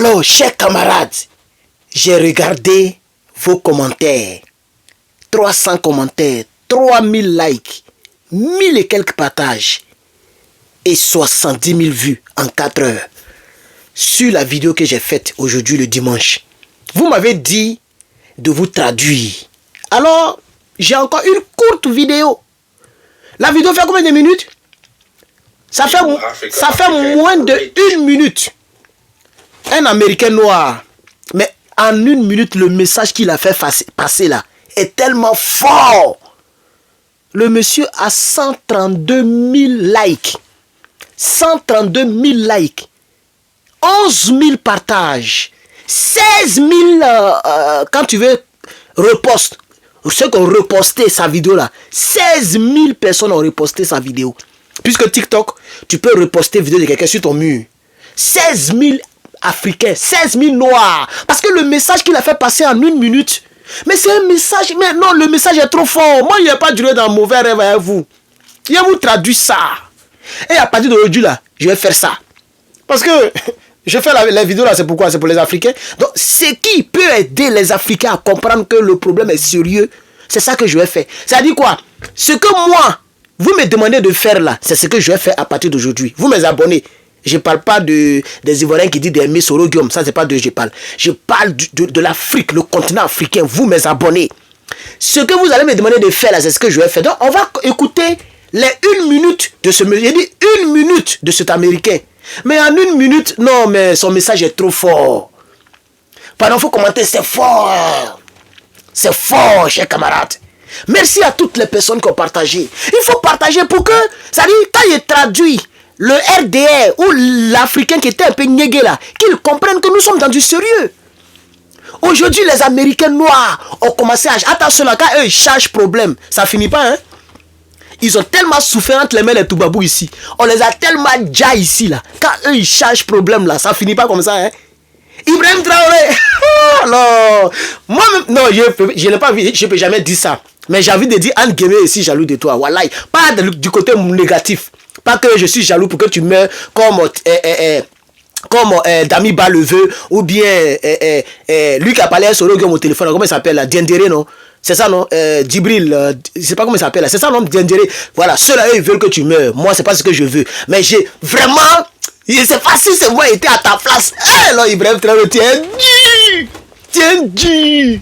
Alors, chers camarades, j'ai regardé vos commentaires. 300 commentaires, 3000 likes, 1000 et quelques partages et 70 000 vues en 4 heures sur la vidéo que j'ai faite aujourd'hui le dimanche. Vous m'avez dit de vous traduire. Alors, j'ai encore une courte vidéo. La vidéo fait combien de minutes? Ça fait moins de 1 minute. Un Américain noir. Mais en 1 minute, le message qu'il a fait passer là est tellement fort. Le monsieur a 132 000 likes. 132 000 likes. 11 000 partages. 16 000 quand tu veux repost. Ceux qui ont reposté sa vidéo là. 16 000 personnes ont reposté sa vidéo. Puisque TikTok, tu peux reposter vidéo de quelqu'un sur ton mur. 16 000 Africains, 16 000 Noirs. Parce que le message qu'il a fait passer en 1 minute, mais c'est un message, mais non, le message est trop fort. Moi, il n'y a pas duré dans mauvais rêve avec vous. Il a vous traduit ça. Et à partir d'aujourd'hui là, je vais faire ça. Parce que je fais la vidéo là, c'est pourquoi? C'est pour les Africains. Donc, ce qui peut aider les Africains à comprendre que le problème est sérieux, c'est ça que je vais faire. C'est-à-dire quoi? Ce que moi, vous me demandez de faire là, c'est ce que je vais faire à partir d'aujourd'hui. Vous mes abonnés, je ne parle pas des Ivoiriens qui disent d'aimer Sorogium, ça c'est pas de je parle. Je parle de l'Afrique, le continent africain, vous mes abonnés. Ce que vous allez me demander de faire là, c'est ce que je vais faire. Donc on va écouter les 1 minute de ce monsieur. J'ai dit 1 minute de cet Américain. Mais en 1 minute, non mais son message est trop fort. Pardon, il faut commenter, c'est fort. C'est fort, chers camarades. Merci à toutes les personnes qui ont partagé. Il faut partager pour que, ça dit, quand il traduit le RDR ou l'Africain qui était un peu niégué là, qu'ils comprennent que nous sommes dans du sérieux. Aujourd'hui, les Américains noirs ont commencé à... Attention là, quand eux ils cherchent problème, ça finit pas, hein. Ils ont tellement souffert entre les mains des Toubabou ici. On les a tellement déjà ici là. Quand eux ils cherchent problème là, ça finit pas comme ça, hein. Ibrahim Traoré. Non. Moi-même, non, je n'ai pas vu, je ne peux jamais dire ça. Mais j'ai envie de dire, Anne Guémé est si jaloux de toi. Wallahi. Pas du côté négatif. Pas que je suis jaloux pour que tu meurs comme Dami Ba le veut. Ou bien lui qui a parlé à Sorogium au téléphone. Comment il s'appelle là? Diendéré, non? C'est ça, non? Djibril, je ne sais pas comment il s'appelle là. C'est ça, non? Diendéré. Voilà, ceux-là, ils veulent que tu meurs. Moi, c'est pas ce que je veux. Mais j'ai vraiment... C'est facile, c'est moi qui étais à ta place. Eh non, Ibrahim Traoré, tu es un Dieu.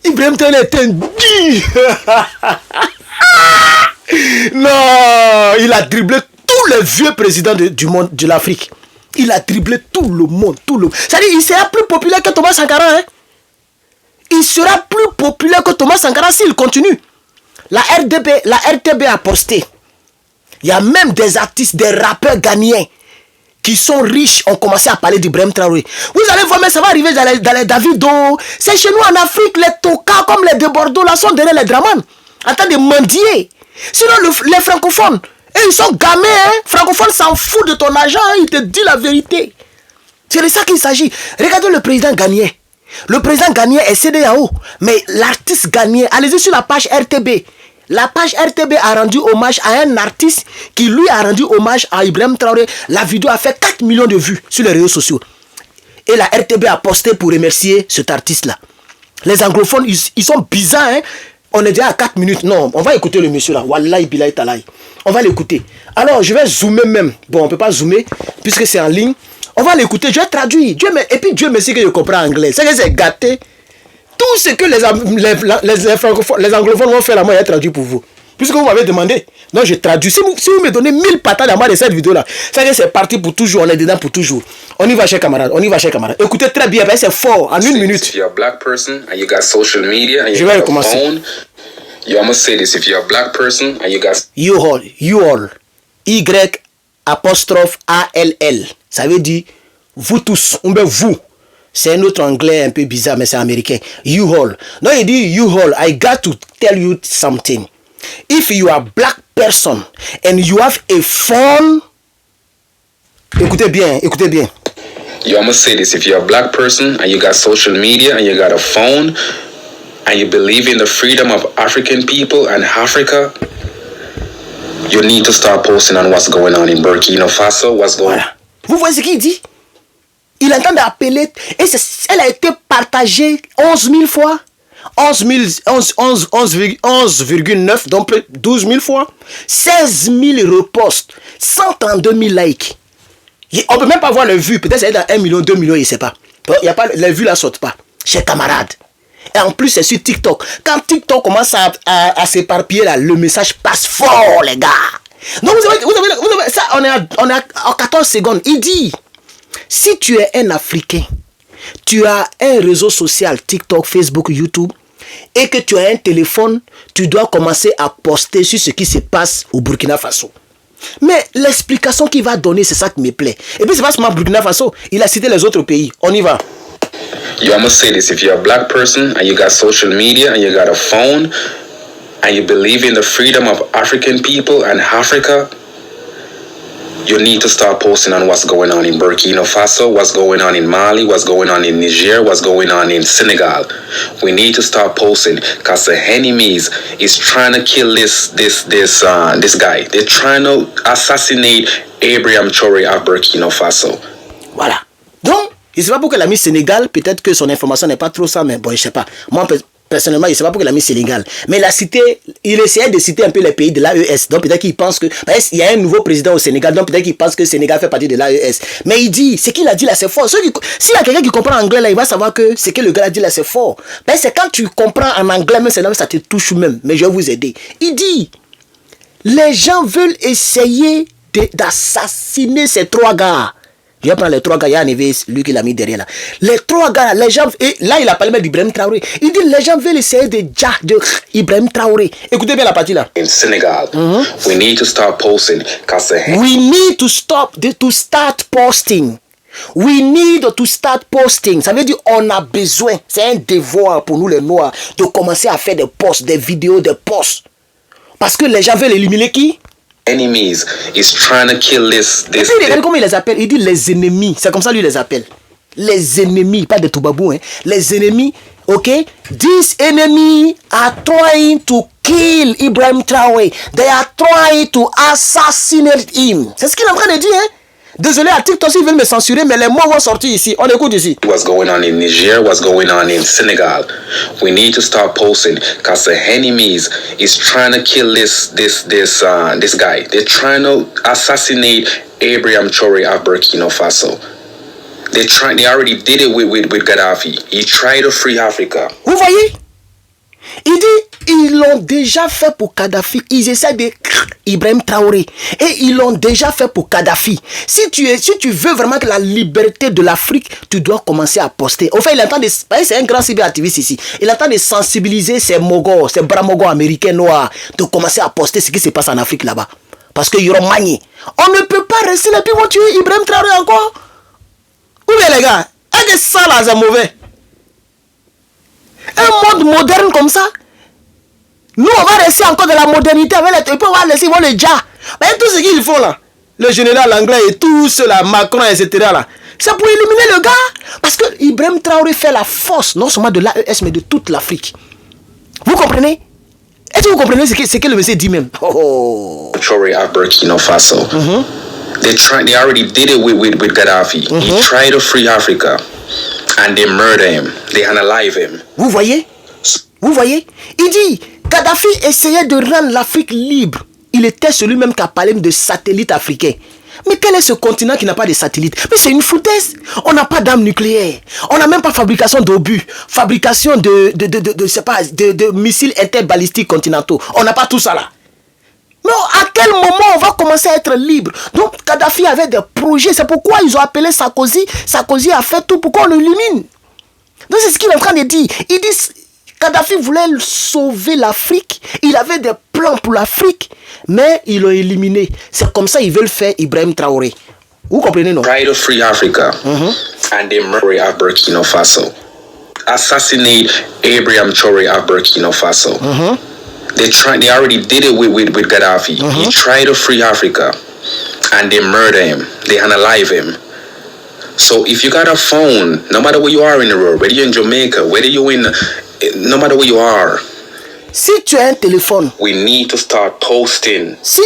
Ibrahim Traoré est un Dieu. Non, il a dribblé tous les vieux présidents du monde, de l'Afrique. Il a dribblé tout le monde, C'est-à-dire, il sera plus populaire que Thomas Sankara, hein. Il sera plus populaire que Thomas Sankara s'il continue. La RTB a posté. Il y a même des artistes, des rappeurs ghanéens qui sont riches ont commencé à parler d'Ibrahim Traoré. Vous allez voir, mais ça va arriver dans les Davido. C'est chez nous en Afrique, les tokas comme les de Bordeaux là sont derrière les Draman, en train de mendier. Sinon, les francophones, ils sont gamins, hein. Francophones s'en foutent de ton argent, hein. Il te dit la vérité. C'est de ça qu'il s'agit. Regardez le président ghanéen. Le président ghanéen est CEDEAO, mais l'artiste ghanéen, allez-y sur la page RTB. La page RTB a rendu hommage à un artiste qui lui a rendu hommage à Ibrahim Traoré. La vidéo a fait 4 millions de vues sur les réseaux sociaux. Et la RTB a posté pour remercier cet artiste-là. Les anglophones, ils sont bizarres, hein. On est déjà à 4 minutes. Non, on va écouter le monsieur là. Wallahi billahi talahi. On va l'écouter. Alors, je vais zoomer même. Bon, on ne peut pas zoomer puisque c'est en ligne. On va l'écouter. Je vais traduire. Et puis Dieu merci que je comprends anglais. C'est que c'est gâté. Tout ce que les anglophones vont faire là, moi, je vais traduire pour vous. Puisque vous m'avez demandé. Donc, je traduis. Si vous me donnez 1000 patates à moi de cette vidéo-là, c'est parti pour toujours. On est dedans pour toujours. On y va, chers camarades. Écoutez très bien, c'est fort. En 1 minute. If you're a black person and you got social media and you got a phone, you must say this. If you're a black person and you got... You all. Y-A-L-L. Ça veut dire vous tous. On veut vous. C'est un autre anglais un peu bizarre, mais c'est américain. You all. Non, il dit you all. I got to tell you something. If you are a black person and you have a phone, écoutez bien. You must say this. If you're a black person and you got social media and you got a phone and you believe in the freedom of African people and Africa, you need to start posting on what's going on in Burkina Faso, what's going on. Voilà. Vous voyez ce qu'il dit? Il est en train d'appeler, et elle a été partagée 11 000 fois. 11,9, donc 12 000 fois. 16 000 reposts. 132 000 likes. On ne peut même pas voir les vues. Peut-être c'est dans 1 million, 2 millions, il ne sait pas. Il y a pas. Les vues ne sortent pas. Chers camarades. Et en plus, c'est sur TikTok. Quand TikTok commence à s'éparpiller, là, le message passe fort, les gars. Donc, vous avez ça, on est en 14 secondes. Il dit, si tu es un Africain, tu as un réseau social, TikTok, Facebook, YouTube, et que tu as un téléphone, tu dois commencer à poster sur ce qui se passe au Burkina Faso. Mais l'explication qu'il va donner, c'est ça qui me plaît. Et puis, c'est pas seulement Burkina Faso, il a cité les autres pays. On y va. Yo, I'm gonna say this. If you're a black person and you got social media and you got a phone and you believe in the freedom of African people and Africa, you need to start posting on what's going on in Burkina Faso, what's going on in Mali, what's going on in Niger, what's going on in Senegal. We need to start posting because the enemies is trying to kill this guy. They're trying to assassinate Abraham Traoré of Burkina Faso. Voilà. Donc, je ne sais pas pourquoi il a mis Sénégal. Peut-être que son information n'est pas trop ça, mais bon, je ne sais pas. Moi, personnellement, je ne sais pas pourquoi il a mis Sénégal. Mais il essayait de citer un peu les pays de l'AES. Donc peut-être qu'il pense que... Il y a un nouveau président au Sénégal. Donc peut-être qu'il pense que le Sénégal fait partie de l'AES. Mais il dit, ce qu'il a dit là, c'est fort. S'il y a quelqu'un qui comprend anglais là, il va savoir que ce que le gars a dit là, c'est fort. C'est quand tu comprends en anglais, même ça te touche même. Mais je vais vous aider. Il dit, les gens veulent essayer d'assassiner ces 3 gars. Je vais prendre les 3 gars, il y a lui qui l'a mis derrière là. Les 3 gars, les gens, et là il a parlé même d'Ibrahim Traoré. Il dit les gens veulent essayer de Ibrahim Traoré. Écoutez bien la partie là. In Senegal, we need to start posting. We need to start posting. We need to start posting. Ça veut dire on a besoin, c'est un devoir pour nous les Noirs, de commencer à faire des posts, des vidéos, des posts. Parce que les gens veulent éliminer qui? Enemies is trying to kill this. Et puis, regardez comment il les appelle. Il dit les ennemis. C'est comme ça lui les appelle. Les ennemis, pas de Toubabou, hein. Les ennemis, ok? These enemies are trying to kill Ibrahim Traoré. They are trying to assassinate him. C'est ce qu'il est en train de dire, hein? Désolé, à TikTok, ils veulent me censurer, mais les mots vont sortir ici. On écoute ici. What's going on in Niger? What's going on in Senegal? We need to start posting because the enemies is trying to kill this guy. They're trying to assassinate Abraham Traoré of Burkina Faso. They already did it with Gaddafi. He tried to free Africa. Vous voyez? Il dit, ils l'ont déjà fait pour Kadhafi. Ils essaient de Ibrahim Traoré. Et ils l'ont déjà fait pour Kadhafi. Si tu veux vraiment que la liberté de l'Afrique, tu dois commencer à poster. Au fait, il entend c'est un grand cyberactiviste ici. Il entend de sensibiliser ces mogos, ces bras mogos américains noirs, de commencer à poster ce qui se passe en Afrique là-bas. Parce qu'ils auront manié. On ne peut pas rester là, puis ils vont tuer Ibrahim Traoré encore. Où est les gars? Est-ce que ça là, c'est mauvais? Un monde moderne comme ça. Nous, on va rester encore de la modernité avec les... Et puis on va laisser, ils vont les déjà. Mais tout ce qu'ils font là, le général anglais et tout cela, Macron, etc. là, c'est pour éliminer le gars. Parce que Ibrahim Traoré fait la force, non seulement de l'AES, mais de toute l'Afrique. Vous comprenez? Est-ce que vous comprenez ce que le monsieur dit même? Traoré of Burkina Faso. They already did it with Gaddafi. He tried to free Africa. And they murder him. They unalive him. Vous voyez? Vous voyez? Il dit, Kadhafi essayait de rendre l'Afrique libre. Il était celui-même qui a parlé de satellite africain. Mais quel est ce continent qui n'a pas de satellite? Mais c'est une foutaise. On n'a pas d'armes nucléaires. On n'a même pas fabrication d'obus. Fabrication de missiles interbalistiques continentaux. On n'a pas tout ça là. Mais à quel moment on va commencer à être libre? Donc Kadhafi avait des projets. C'est pourquoi ils ont appelé Sarkozy. Sarkozy a fait tout pour qu'on l'élimine. Donc c'est ce qu'il est en train de dire. Il dit Kadhafi voulait sauver l'Afrique. Il avait des plans pour l'Afrique. Mais ils l'ont éliminé. C'est comme ça qu'ils veulent faire Ibrahim Traoré. Vous comprenez, non? Try to free Africa. And they murder of Burkina Faso. Assassinate Abraham Traoré of Burkina Faso. They already did it with Gaddafi. He tried to free Africa. And they murder him. They unalive him. So if you got a phone, no matter where you are in the world, whether you're in Jamaica, whether you're in... No matter where you are. Si tu as un téléphone, we need to start posting. Si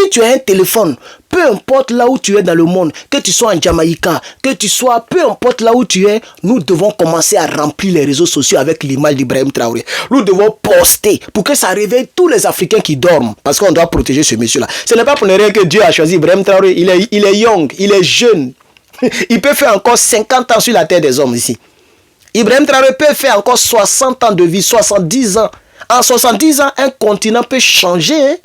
tu as un téléphone, peu importe là où tu es dans le monde, que tu sois en Jamaïque, que tu sois, peu importe là où tu es, nous devons commencer à remplir les réseaux sociaux avec l'image d'Ibrahim Traoré. Nous devons poster pour que ça réveille tous les Africains qui dorment, parce qu'on doit protéger ce monsieur-là. Ce n'est pas pour ne rien que Dieu a choisi Ibrahim Traoré. Il est young, il est jeune. Il peut faire encore 50 ans sur la terre des hommes ici. Ibrahim Traoré peut faire encore 60 ans de vie, 70 ans. En 70 ans, un continent peut changer. Hein?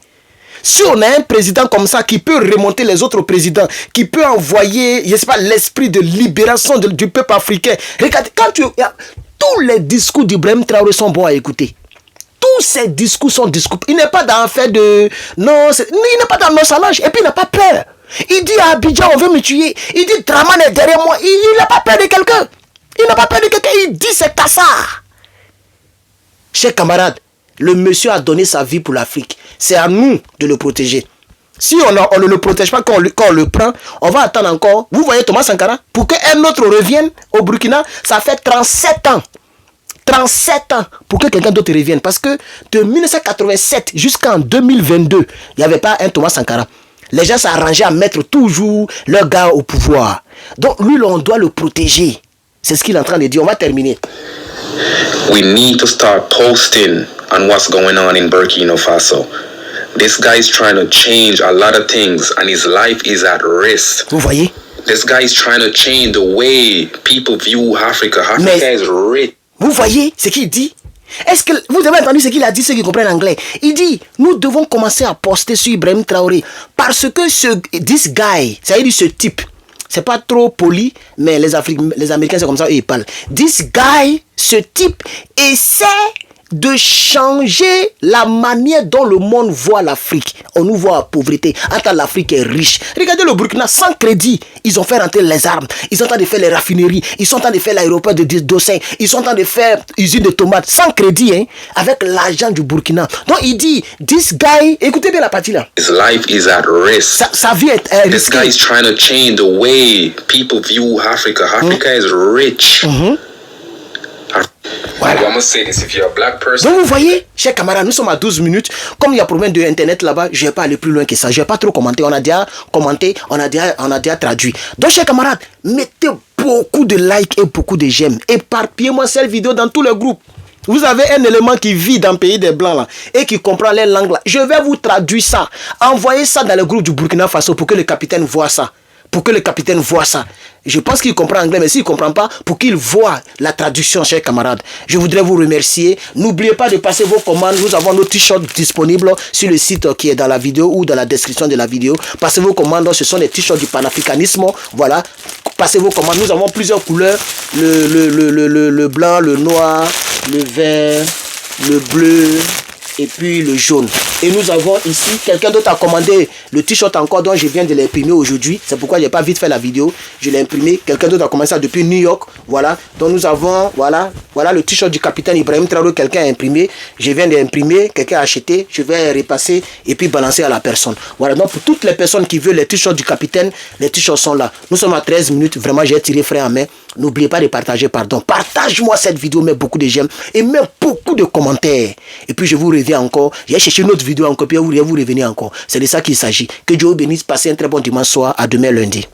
Si on a un président comme ça qui peut remonter les autres présidents, qui peut envoyer, je sais pas, l'esprit de libération du peuple africain. Regardez, tous les discours d'Ibrahim Traoré sont bons à écouter. Tous ces discours sont discours. Il n'est pas dans un fait de... Non, il n'est pas dans nos salages. Et puis il n'a pas peur. Il dit à Abidjan, on veut me tuer. Il dit, Draman est derrière moi. Il n'a pas peur de quelqu'un. Il n'a pas peur de quelqu'un. Il dit, c'est Kassar. Chers camarades, le monsieur a donné sa vie pour l'Afrique. C'est à nous de le protéger. Si on ne le protège pas, quand on le prend, on va attendre encore. Vous voyez Thomas Sankara, pour qu'un autre revienne au Burkina, ça fait 37 ans. 37 ans pour que quelqu'un d'autre revienne. Parce que de 1987 jusqu'en 2022, il n'y avait pas un Thomas Sankara. Les gens s'arrangeaient à mettre toujours leur gars au pouvoir. Donc lui, on doit le protéger. C'est ce qu'il est en train de dire. On va terminer. We need to start posting on what's going on in Burkina Faso. This guy is trying to change a lot of things and his life is at risk. Vous voyez? This guy is trying to change the way people view Africa. Africa is rich. Vous voyez ce qu'il dit? Est-ce que vous avez entendu ce qu'il a dit, ceux qui comprennent anglais? Il dit, nous devons commencer à poster sur Ibrahim Traoré parce que this guy, ça veut dire ce type, c'est pas trop poli, mais les Américains c'est comme ça, eux, ils parlent. This guy, ce type, essaie de changer la manière dont le monde voit l'Afrique. On nous voit la pauvreté. Attends, l'Afrique est riche. Regardez le Burkina, sans crédit. Ils ont fait rentrer les armes. Ils sont en train de faire les raffineries. Ils sont en train de faire l'aéroport de Dossin. Ils sont en train de faire usine de tomates. Sans crédit, hein, avec l'argent du Burkina. Donc il dit, this guy, écoutez bien la partie là. His life is at risk. Sa vie est risquée. This guy is trying to change the way people view Africa. Africa is rich. Voilà. Donc vous voyez, chers camarades, nous sommes à 12 minutes. Comme il y a problème de internet là-bas, je ne vais pas aller plus loin que ça. Je ne vais pas trop commenter. On a déjà commenté, on a déjà traduit. Donc, chers camarades, mettez beaucoup de likes et beaucoup de j'aime. Éparpillez-moi cette vidéo dans tous les groupes. Vous avez un élément qui vit dans le pays des Blancs là et qui comprend les langues là. Je vais vous traduire ça. Envoyez ça dans le groupe du Burkina Faso pour que le capitaine voit ça. Pour que le capitaine voit ça. Je pense qu'il comprend anglais, mais s'il ne comprend pas, pour qu'il voit la traduction, chers camarades. Je voudrais vous remercier. N'oubliez pas de passer vos commandes. Nous avons nos t-shirts disponibles sur le site qui est dans la vidéo ou dans la description de la vidéo. Passez vos commandes. Ce sont les t-shirts du panafricanisme. Voilà. Passez vos commandes. Nous avons plusieurs couleurs. Le blanc, le noir, le vert, le bleu et puis le jaune. Et nous avons ici, quelqu'un d'autre a commandé le t-shirt encore dont je viens de l'imprimer aujourd'hui. C'est pourquoi je n'ai pas vite fait la vidéo. Je l'ai imprimé. Quelqu'un d'autre a commandé ça depuis New York. Voilà. Donc nous avons, voilà le t-shirt du capitaine Ibrahim Traoré. Quelqu'un a imprimé. Je viens d'imprimer. Quelqu'un a acheté. Je vais repasser et puis balancer à la personne. Voilà. Donc pour toutes les personnes qui veulent les t-shirts du capitaine, les t-shirts sont là. Nous sommes à 13 minutes. Vraiment, j'ai tiré frais en main. N'oubliez pas de partager, pardon. Partage-moi cette vidéo, mets beaucoup de j'aime et mets beaucoup de commentaires. Et puis je vous reviens encore. J'ai cherché une autre vidéo encore, puis vous revenez encore. C'est de ça qu'il s'agit. Que Dieu vous bénisse. Passez un très bon dimanche soir. À demain lundi.